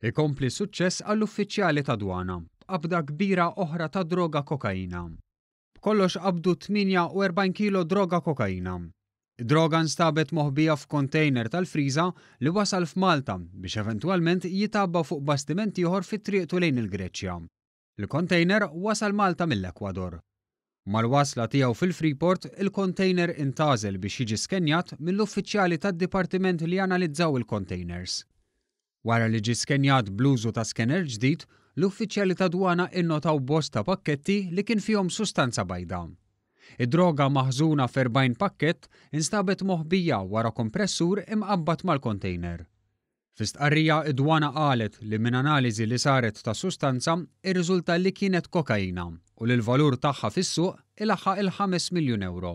Ikompli suċċess għall-uffiċjali ta' dwana b'qabda kbira oħra ta' droga kokaina. B'kollox qabdu 48 kilo droga kokaina. Id-droga nstabet moħbija f'kontejner tal-friża li wasal f'Malta biex eventwalment jitabba fuq bastiment ieħor fit-triqtu lejn il-Greċja. Il-kontejner wasal Malta mill-Ekwador. Mal-wasla tiegħu fil-Freeport, il-kontejner intażel biex jiġi skenjat mill-uffiċjali tad-dipartiment li analizzaw il-kontejners. Wara li ġie skenjat bl-użu ta' skener ġdid, l-uffiċjali ta' dwana innotaw bosta pakketti li kien fihom sustanza bajda. Id-droga maħżuna f'40 pakkett instabet moħbija wara kompressur imqabbat mal-kontejner. F'istqarrija id-dwana qalet li minn analiżi li saret ta' sustanza irriżulta li kienet kokaina u li l-valur tagħha fis-suq ilaħħaq il-5 miljun euro.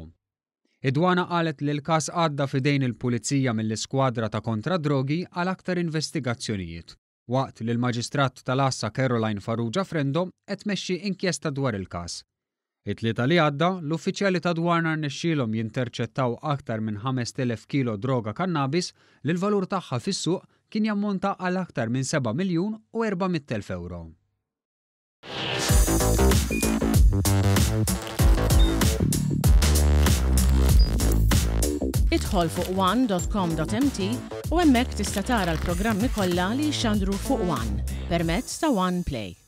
Id-dwana qalet li l-każ għadda f'idejn il-pulizija mill-iskwadra ta' kontra drogi għal aktar investigazzjonijiet, waqt li l-maġistrat tal-Assa Caroline Farrugia Frendo qed tmexxi inkjesta dwar il-każ. It-tlieta li għadda, l-uffiċjali ta' dwana rnexxielhom jinterċettaw aktar minn 5,000 kilo droga kannabis li l-valur tagħha fis-suq kien jammonta għal aktar minn 7 miljun u 400,000 euro. Idħol fuq one.com.mt u hemmhekk tista' tara l-programmi kollha li jxandru fuq One permezz ta' One Play.